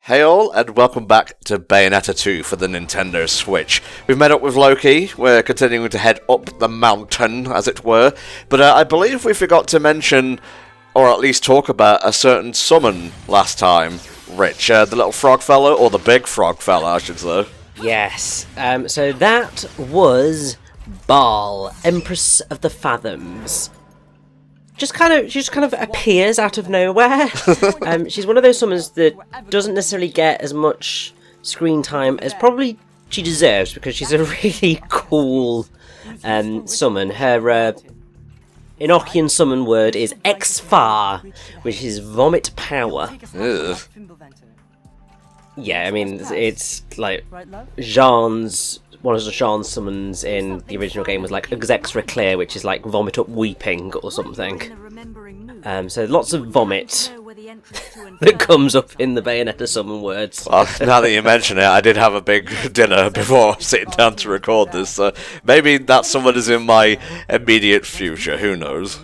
Hey all, and welcome back to Bayonetta 2 for the Nintendo Switch. We've met up with Loki, we're continuing to head up the mountain, as it were, but I believe we forgot to mention, or at least talk about, a certain summon last time, Rich. The little frog fella, or the big frog fella, I should say. Yes, so that was Baal, Empress of the Fathoms. She just kind of appears out of nowhere. She's one of those summons that doesn't necessarily get as much screen time as probably she deserves, because she's a really cool summon. Her Enochian summon word is X-Far, which is vomit power. Ugh. Yeah, I mean, it's like Jean's... One of Jean's summons in the original game was like Exexra Clear, which is like vomit up weeping or something. So lots of vomit that comes up in the Bayonetta summon words. Well, now that you mention it, I did have a big dinner before sitting down to record this, so maybe that someone is in my immediate future, who knows?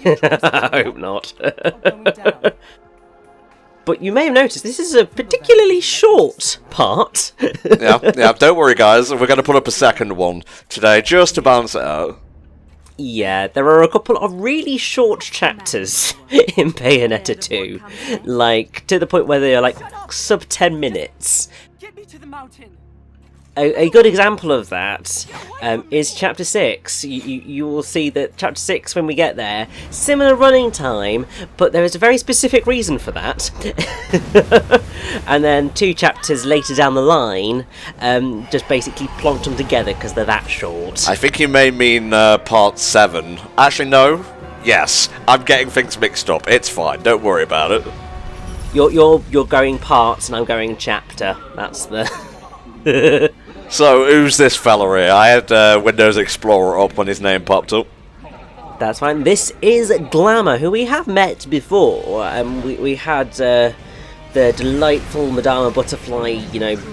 I hope not. But you may have noticed this is a particularly short part. yeah, don't worry guys, we're going to put up a second one today, just to balance it out. Yeah, there are a couple of really short chapters in Bayonetta 2, like, to the point where they are like sub 10 minutes. Get me to the mountain. A good example of that is Chapter 6. You will see that Chapter 6, when we get there, similar running time, but there is a very specific reason for that. And then 2 chapters later down the line, just basically plonked them together because they're that short. I think you may mean part 7. Actually, no. Yes, I'm getting things mixed up. It's fine, don't worry about it. You're going parts and I'm going chapter. That's the... So, who's this fella here? I had Windows Explorer up when his name popped up. That's fine. This is Glamour, who we have met before. We had the delightful Madama Butterfly,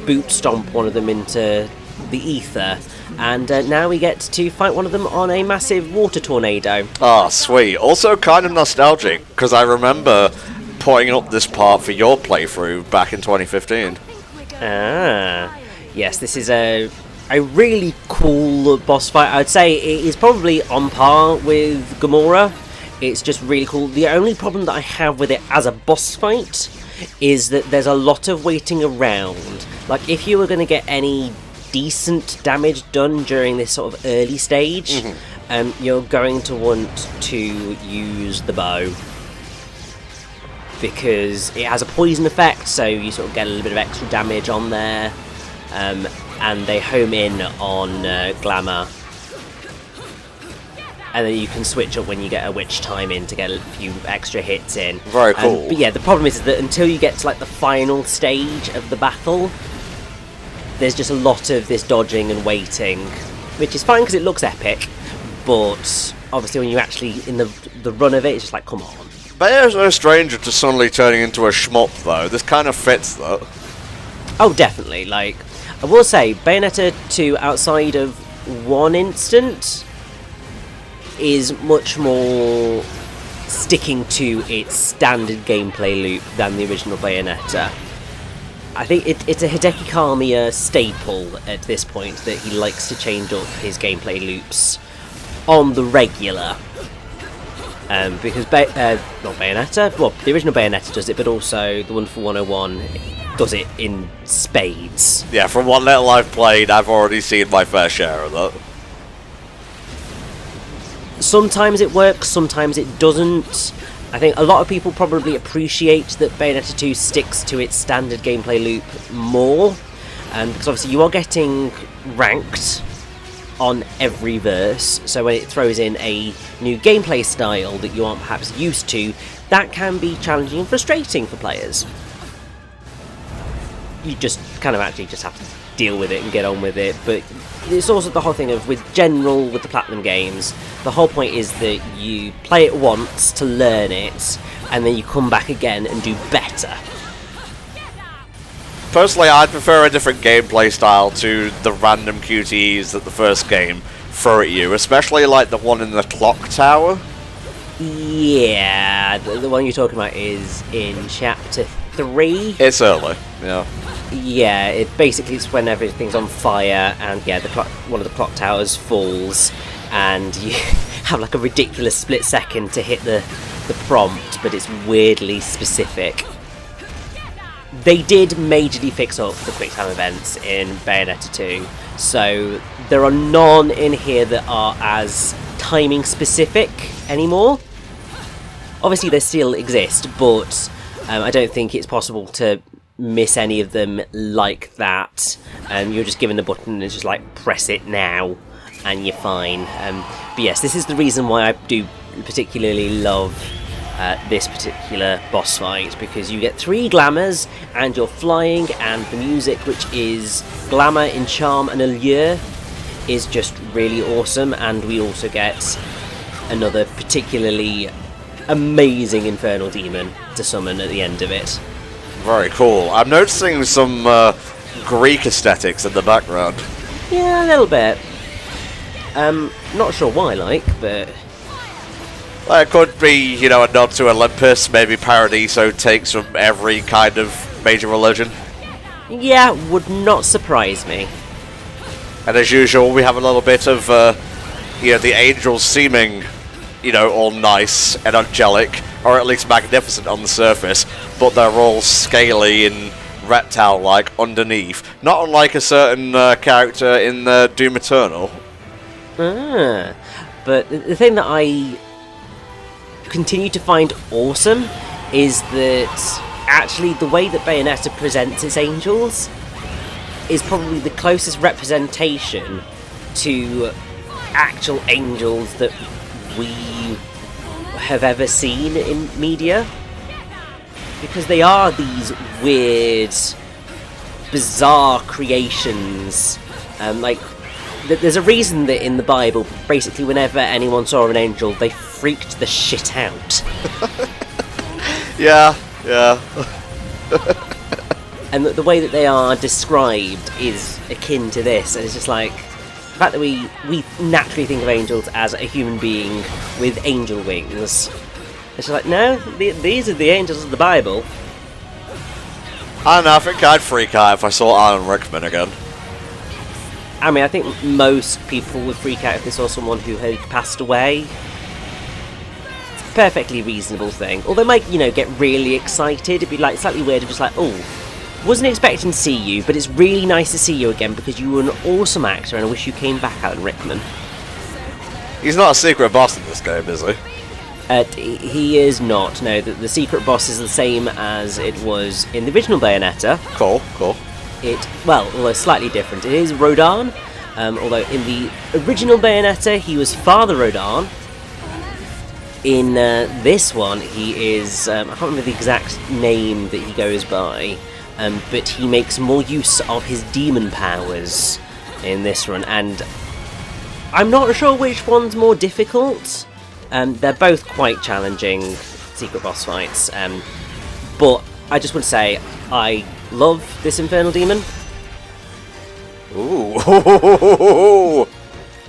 boot stomp one of them into the ether. And now we get to fight one of them on a massive water tornado. Ah, sweet. Also kind of nostalgic, because I remember putting up this part for your playthrough back in 2015. Ah... Yes, this is a really cool boss fight. I would say it is probably on par with Gamora. It's just really cool. The only problem that I have with it as a boss fight is that there's a lot of waiting around. Like, if you were going to get any decent damage done during this sort of early stage, you're going to want to use the bow, because it has a poison effect, so you sort of get a little bit of extra damage on there. And they home in on Glamour, and then you can switch up when you get a witch time in to get a few extra hits in. Very cool. But yeah, the problem is that until you get to like the final stage of the battle, there's just a lot of this dodging and waiting, which is fine because it looks epic, but obviously when you're actually in the run of it, it's just like, come on. Bayonnetta's no stranger to suddenly turning into a shmup, though. This kind of fits, though. Oh, definitely. Like, I will say, Bayonetta 2, outside of one instant, is much more sticking to its standard gameplay loop than the original Bayonetta. I think it's a Hideki Kamiya staple at this point, that he likes to change up his gameplay loops on the regular. Because, not Bayonetta, well, the original Bayonetta does it, but also the Wonderful 101 does it in spades. Yeah, from what little I've played, I've already seen my fair share of that. Sometimes it works, sometimes it doesn't. I think a lot of people probably appreciate that Bayonetta 2 sticks to its standard gameplay loop more, because obviously you are getting ranked on every verse, so when it throws in a new gameplay style that you aren't perhaps used to, that can be challenging and frustrating for players. You just kind of actually just have to deal with it and get on with it. But it's also the whole thing of, with the Platinum games, the whole point is that you play it once to learn it, and then you come back again and do better. Personally, I'd prefer a different gameplay style to the random QTEs that the first game throw at you, especially like the one in the clock tower. Yeah, the one you're talking about is in Chapter 3. It's early. Yeah. Yeah, it basically is when everything's on fire, and yeah, one of the clock towers falls, and you have like a ridiculous split second to hit the prompt, but it's weirdly specific. They did majorly fix up the quick time events in Bayonetta 2, so there are none in here that are as timing specific anymore. Obviously they still exist, but I don't think it's possible to miss any of them like that. You're just given the button and it's just like, press it now, and you're fine. But yes, this is the reason why I do particularly love this particular boss fight, because you get 3 glamours and you're flying, and the music, which is glamour in charm and allure, is just really awesome. And we also get another particularly amazing infernal demon to summon at the end of it. Very cool. I'm noticing some Greek aesthetics in the background. Yeah, a little bit. Not sure why, but... Well, it could be, you know, a nod to Olympus. Maybe Paradiso takes from every kind of major religion. Yeah, would not surprise me. And as usual, we have a little bit of, you know, the angels seeming, you know, all nice and angelic, or at least magnificent on the surface, but they're all scaly and reptile-like underneath. Not unlike a certain character in Doom Eternal. But the thing that I continue to find awesome is that actually the way that Bayonetta presents its angels is probably the closest representation to actual angels that we have ever seen in media, because they are these weird, bizarre creations. Like, there's a reason that in the Bible, basically whenever anyone saw an angel, they freaked the shit out. Yeah. And the way that they are described is akin to this, and it's just like, the fact that we naturally think of angels as a human being with angel wings. It's just like, no, these are the angels of the Bible. I don't know, I think I'd freak out if I saw Alan Rickman again. I mean, I think most people would freak out if they saw someone who had passed away. It's a perfectly reasonable thing. Or they might, you know, get really excited. It'd be like slightly weird, just like, oh, wasn't expecting to see you, but it's really nice to see you again because you were an awesome actor and I wish you came back, Alan Rickman. He's not a secret boss in this game, is he? He is not. No, the secret boss is the same as it was in the original Bayonetta. Cool. Although slightly different. It is Rodan, although in the original Bayonetta he was Father Rodan. In this one he is, I can't remember the exact name that he goes by, but he makes more use of his demon powers in this run, and I'm not sure which one's more difficult. They're both quite challenging secret boss fights, but I just want to say I love this infernal demon. Ooh.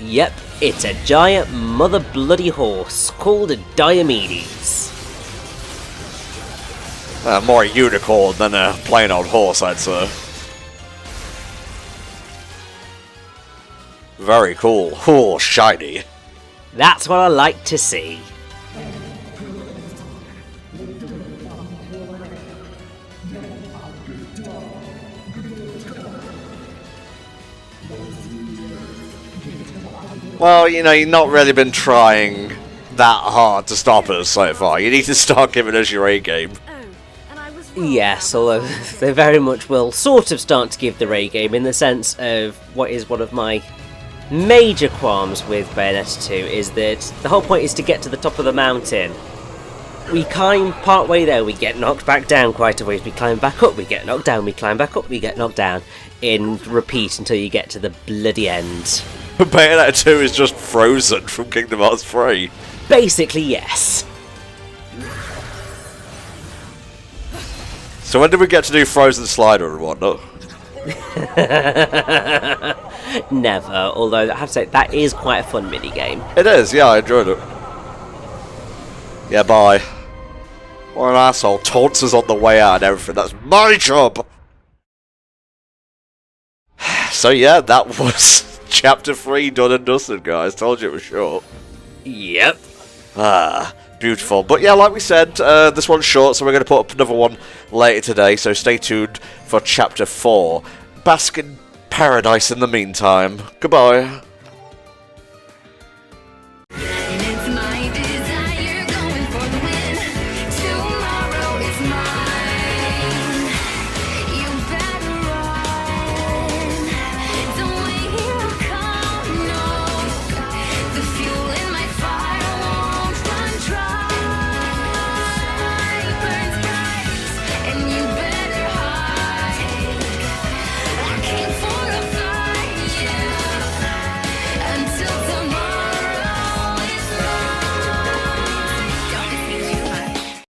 Yep, it's a giant mother bloody horse called a Diomedes. More a unicorn than a plain old horse, I'd say. Very cool. Oh, shiny. That's what I like to see. Well, you know, you've not really been trying that hard to stop us so far. You need to start giving us your A game. Yes, although they very much will sort of start to give the A game in the sense of what is one of my major qualms with Bayonetta 2 is that the whole point is to get to the top of the mountain. We climb part way there, we get knocked back down quite a ways, we climb back up, we get knocked down, we climb back up, we get knocked down, in repeat until you get to the bloody end. Bayonetta 2 is just frozen from Kingdom Hearts 3. Basically, yes. So when did we get to do Frozen Slider and whatnot? Never, although I have to say, that is quite a fun minigame. It is, yeah, I enjoyed it. Yeah, bye. What an asshole. Taunts us on the way out and everything. That's my job! So yeah, that was Chapter 3 done and dusted, guys. Told you it was short. Yep. Ah, beautiful. But yeah, like we said, this one's short, so we're going to put up another one later today, so stay tuned for Chapter 4. Bask in paradise in the meantime. Goodbye.